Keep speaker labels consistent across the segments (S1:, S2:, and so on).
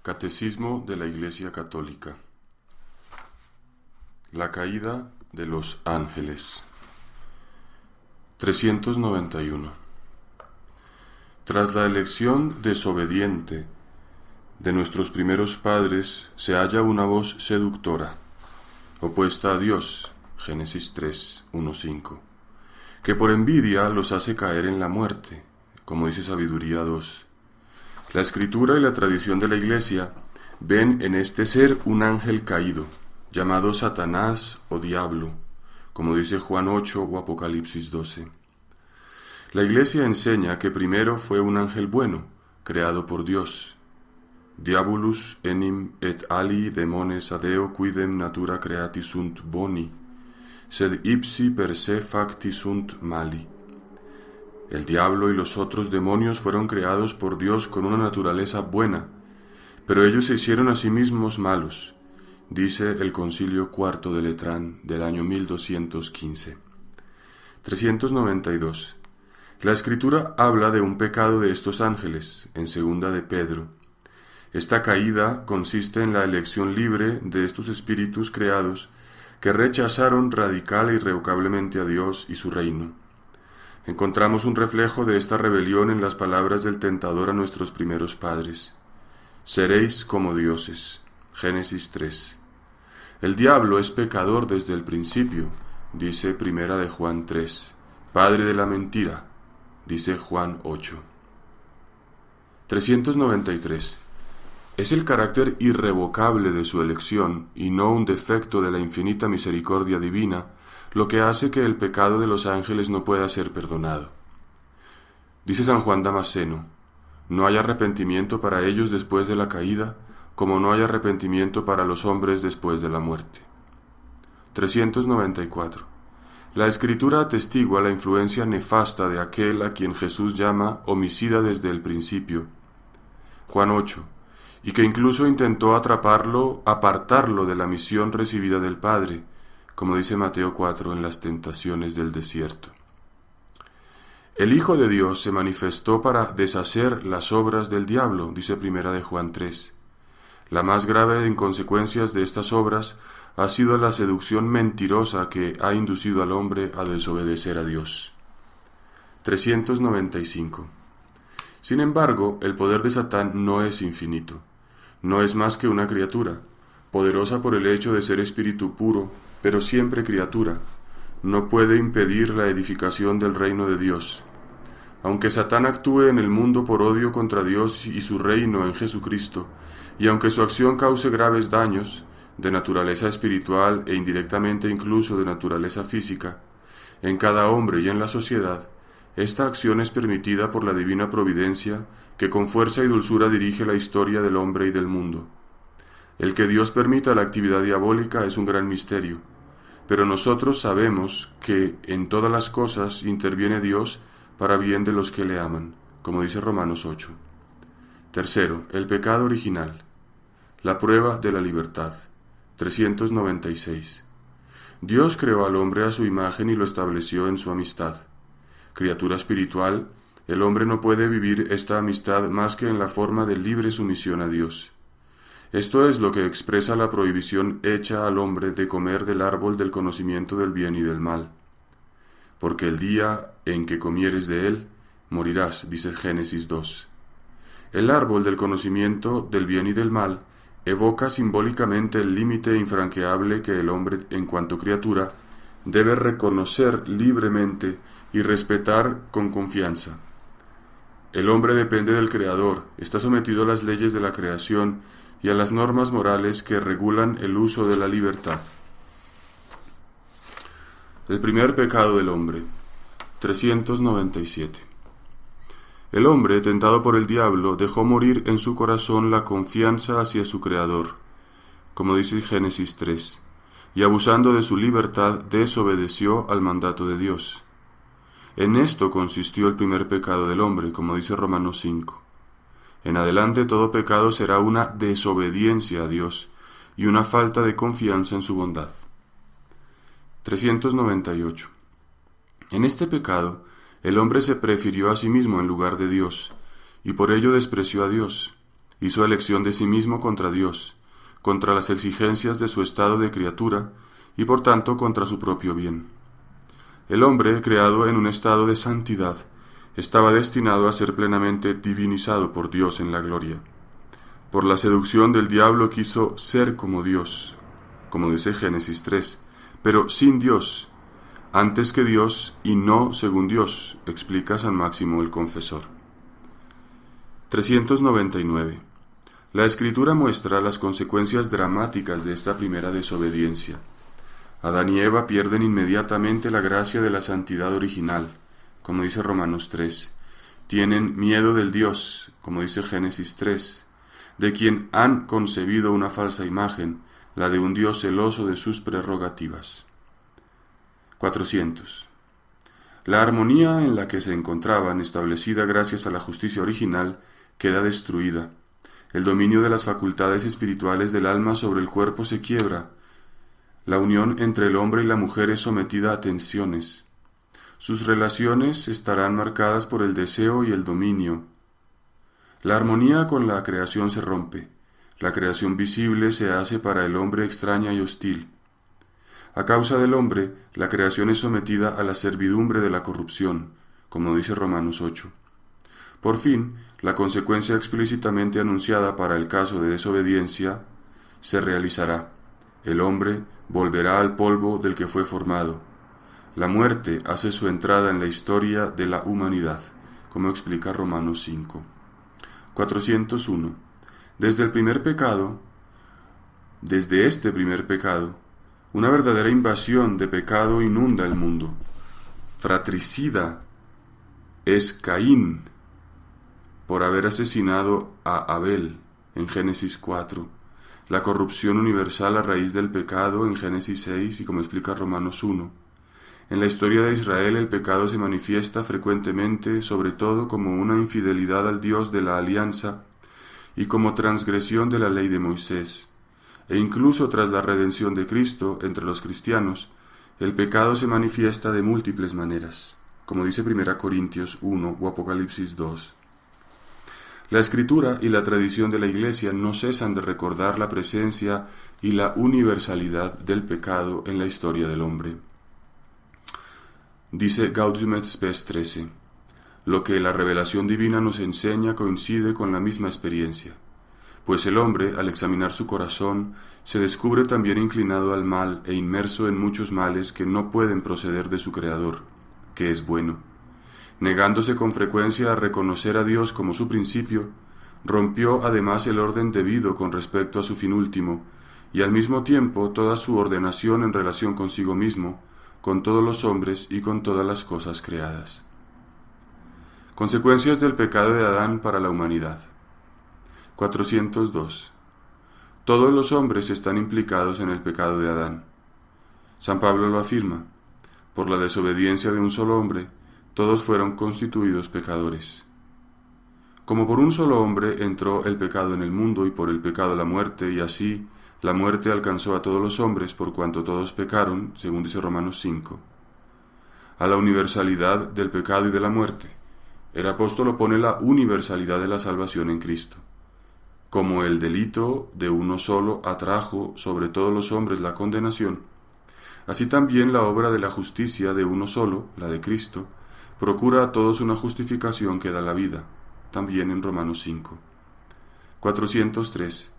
S1: Catecismo de la Iglesia Católica. La caída de los ángeles. 391. Tras la elección desobediente de nuestros primeros padres, se halla una voz seductora, opuesta a Dios, Génesis 3, 1, 5, que por envidia los hace caer en la muerte, como dice Sabiduría 2. La Escritura y la tradición de la Iglesia ven en este ser un ángel caído, llamado Satanás o Diablo, como dice Juan 8 o Apocalipsis 12. La Iglesia enseña que primero fue un ángel bueno, creado por Dios. Diabolus enim et ali demones adeo quidem natura creati sunt boni, sed ipsi per se facti sunt mali. El diablo y los otros demonios fueron creados por Dios con una naturaleza buena, pero ellos se hicieron a sí mismos malos, dice el Concilio Cuarto de Letrán del año 1215. 392. La Escritura habla de un pecado de estos ángeles, en segunda de Pedro. Esta caída consiste en la elección libre de estos espíritus creados que rechazaron radical e irrevocablemente a Dios y su reino. Encontramos un reflejo de esta rebelión en las palabras del tentador a nuestros primeros padres. Seréis como dioses. Génesis 3. El diablo es pecador desde el principio, dice Primera de Juan 3. Padre de la mentira, dice Juan 8. 393. Es el carácter irrevocable de su elección, y no un defecto de la infinita misericordia divina, lo que hace que el pecado de los ángeles no pueda ser perdonado. Dice San Juan Damasceno: no hay arrepentimiento para ellos después de la caída, como no hay arrepentimiento para los hombres después de la muerte. 394. La Escritura atestigua la influencia nefasta de aquel a quien Jesús llama homicida desde el principio, Juan 8, y que incluso intentó apartarlo de la misión recibida del Padre, como dice Mateo 4 en las tentaciones del desierto. El Hijo de Dios se manifestó para deshacer las obras del diablo, dice Primera de Juan 3. La más grave de inconsecuencias de estas obras ha sido la seducción mentirosa que ha inducido al hombre a desobedecer a Dios. 395. Sin embargo, el poder de Satán no es infinito. No es más que una criatura, poderosa por el hecho de ser espíritu puro, pero siempre criatura. No puede impedir la edificación del reino de Dios. Aunque Satán actúe en el mundo por odio contra Dios y su reino en Jesucristo, y aunque su acción cause graves daños, de naturaleza espiritual e indirectamente incluso de naturaleza física, en cada hombre y en la sociedad, esta acción es permitida por la divina providencia que con fuerza y dulzura dirige la historia del hombre y del mundo. El que Dios permita la actividad diabólica es un gran misterio, pero nosotros sabemos que en todas las cosas interviene Dios para bien de los que le aman, como dice Romanos 8. Tercero, el pecado original. La prueba de la libertad. 396. Dios creó al hombre a su imagen y lo estableció en su amistad. Criatura espiritual, el hombre no puede vivir esta amistad más que en la forma de libre sumisión a Dios. Esto es lo que expresa la prohibición hecha al hombre de comer del árbol del conocimiento del bien y del mal. Porque el día en que comieres de él, morirás, dice Génesis 2. El árbol del conocimiento del bien y del mal evoca simbólicamente el límite infranqueable que el hombre, en cuanto criatura, debe reconocer libremente y respetar con confianza. El hombre depende del Creador, está sometido a las leyes de la creación y a las normas morales que regulan el uso de la libertad. El primer pecado del hombre. 397. El hombre, tentado por el diablo, dejó morir en su corazón la confianza hacia su Creador, como dice Génesis 3, y abusando de su libertad desobedeció al mandato de Dios. En esto consistió el primer pecado del hombre, como dice Romanos 5. En adelante todo pecado será una desobediencia a Dios y una falta de confianza en su bondad. 398. En este pecado, el hombre se prefirió a sí mismo en lugar de Dios, y por ello despreció a Dios. Hizo elección de sí mismo contra Dios, contra las exigencias de su estado de criatura y por tanto contra su propio bien. El hombre, creado en un estado de santidad, estaba destinado a ser plenamente divinizado por Dios en la gloria. Por la seducción del diablo quiso ser como Dios, como dice Génesis 3, pero sin Dios, antes que Dios y no según Dios, explica San Máximo el Confesor. 399. La Escritura muestra las consecuencias dramáticas de esta primera desobediencia. Adán y Eva pierden inmediatamente la gracia de la santidad original, como dice Romanos 3. Tienen miedo del Dios, como dice Génesis 3, de quien han concebido una falsa imagen, la de un Dios celoso de sus prerrogativas. 400. La armonía en la que se encontraban, establecida gracias a la justicia original, queda destruida. El dominio de las facultades espirituales del alma sobre el cuerpo se quiebra. La unión entre el hombre y la mujer es sometida a tensiones. Sus relaciones estarán marcadas por el deseo y el dominio. La armonía con la creación se rompe. La creación visible se hace para el hombre extraña y hostil. A causa del hombre, la creación es sometida a la servidumbre de la corrupción, como dice Romanos 8. Por fin, la consecuencia explícitamente anunciada para el caso de desobediencia se realizará. El hombre volverá al polvo del que fue formado. La muerte hace su entrada en la historia de la humanidad, como explica Romanos 5. 401. Desde este primer pecado, una verdadera invasión de pecado inunda el mundo. Fratricida es Caín por haber asesinado a Abel en Génesis 4, la corrupción universal a raíz del pecado en Génesis 6 y como explica Romanos 1. En la historia de Israel el pecado se manifiesta frecuentemente, sobre todo como una infidelidad al Dios de la alianza y como transgresión de la ley de Moisés. E incluso tras la redención de Cristo entre los cristianos, el pecado se manifiesta de múltiples maneras, como dice 1 Corintios 1 o Apocalipsis 2. La Escritura y la tradición de la Iglesia no cesan de recordar la presencia y la universalidad del pecado en la historia del hombre. Dice Gaudium et Spes 13, lo que la revelación divina nos enseña coincide con la misma experiencia, pues el hombre, al examinar su corazón, se descubre también inclinado al mal e inmerso en muchos males que no pueden proceder de su Creador, que es bueno. Negándose con frecuencia a reconocer a Dios como su principio, rompió además el orden debido con respecto a su fin último, y al mismo tiempo toda su ordenación en relación consigo mismo, con todos los hombres y con todas las cosas creadas. Consecuencias del pecado de Adán para la humanidad. 402. Todos los hombres están implicados en el pecado de Adán. San Pablo lo afirma. Por la desobediencia de un solo hombre, todos fueron constituidos pecadores. Como por un solo hombre entró el pecado en el mundo y por el pecado la muerte, y así la muerte alcanzó a todos los hombres por cuanto todos pecaron, según dice Romanos 5. A la universalidad del pecado y de la muerte, el apóstol opone la universalidad de la salvación en Cristo. Como el delito de uno solo atrajo sobre todos los hombres la condenación, así también la obra de la justicia de uno solo, la de Cristo, procura a todos una justificación que da la vida, también en Romanos 5. 403.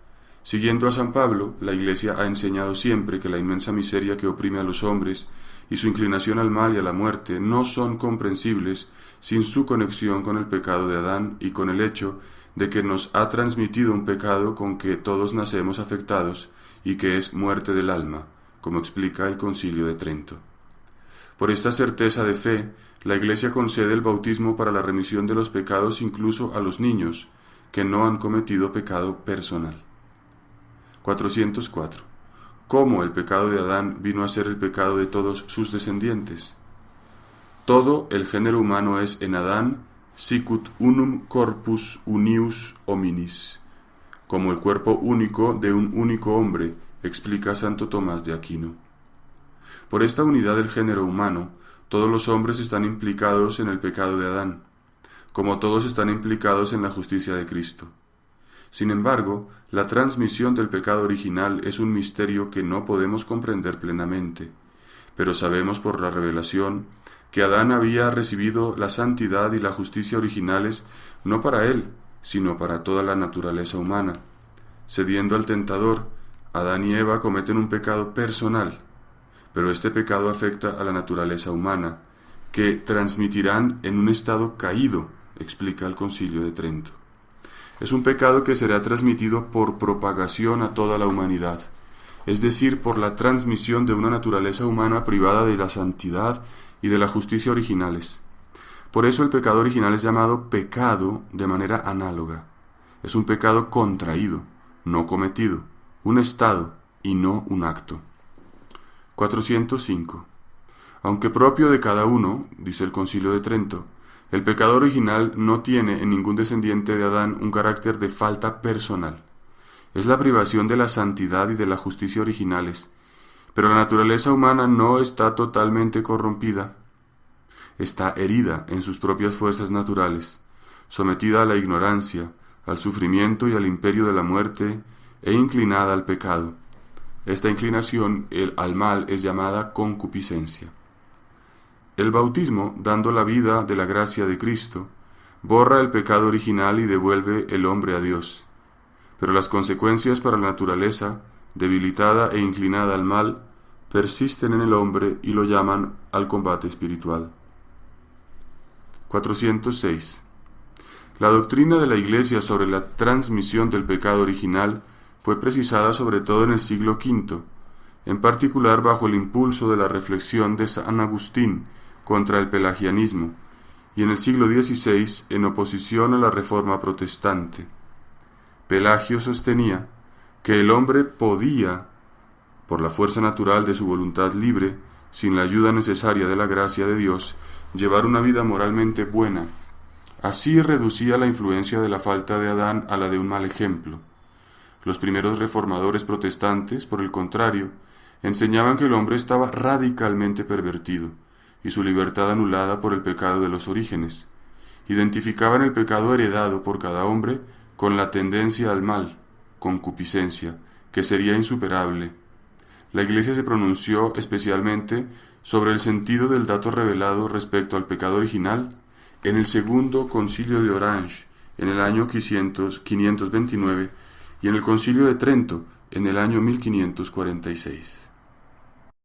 S1: Siguiendo a San Pablo, la Iglesia ha enseñado siempre que la inmensa miseria que oprime a los hombres y su inclinación al mal y a la muerte no son comprensibles sin su conexión con el pecado de Adán y con el hecho de que nos ha transmitido un pecado con que todos nacemos afectados y que es muerte del alma, como explica el Concilio de Trento. Por esta certeza de fe, la Iglesia concede el bautismo para la remisión de los pecados incluso a los niños que no han cometido pecado personal. 404. ¿Cómo el pecado de Adán vino a ser el pecado de todos sus descendientes? Todo el género humano es en Adán sicut unum corpus unius hominis, como el cuerpo único de un único hombre, explica Santo Tomás de Aquino. Por esta unidad del género humano, todos los hombres están implicados en el pecado de Adán, como todos están implicados en la justicia de Cristo. Sin embargo, la transmisión del pecado original es un misterio que no podemos comprender plenamente, pero sabemos por la revelación que Adán había recibido la santidad y la justicia originales no para él, sino para toda la naturaleza humana. Cediendo al tentador, Adán y Eva cometen un pecado personal, pero este pecado afecta a la naturaleza humana, que transmitirán en un estado caído, explica el Concilio de Trento. Es un pecado que será transmitido por propagación a toda la humanidad, es decir, por la transmisión de una naturaleza humana privada de la santidad y de la justicia originales. Por eso el pecado original es llamado pecado de manera análoga. Es un pecado contraído, no cometido, un estado y no un acto. 405. Aunque propio de cada uno, dice el Concilio de Trento, el pecado original no tiene en ningún descendiente de Adán un carácter de falta personal. Es la privación de la santidad y de la justicia originales, pero la naturaleza humana no está totalmente corrompida. Está herida en sus propias fuerzas naturales, sometida a la ignorancia, al sufrimiento y al imperio de la muerte, e inclinada al pecado. Esta inclinación al mal es llamada concupiscencia. El bautismo, dando la vida de la gracia de Cristo, borra el pecado original y devuelve el hombre a Dios. Pero las consecuencias para la naturaleza, debilitada e inclinada al mal, persisten en el hombre y lo llaman al combate espiritual. 406. La doctrina de la Iglesia sobre la transmisión del pecado original fue precisada sobre todo en el siglo V, en particular bajo el impulso de la reflexión de San Agustín contra el pelagianismo, y en el siglo XVI en oposición a la Reforma protestante. Pelagio sostenía que el hombre podía, por la fuerza natural de su voluntad libre, sin la ayuda necesaria de la gracia de Dios, llevar una vida moralmente buena. Así reducía la influencia de la falta de Adán a la de un mal ejemplo. Los primeros reformadores protestantes, por el contrario, enseñaban que el hombre estaba radicalmente pervertido y su libertad anulada por el pecado de los orígenes. Identificaban el pecado heredado por cada hombre con la tendencia al mal, concupiscencia, que sería insuperable. La Iglesia se pronunció especialmente sobre el sentido del dato revelado respecto al pecado original en el Segundo Concilio de Orange, en el año 529, y en el Concilio de Trento, en el año 1546.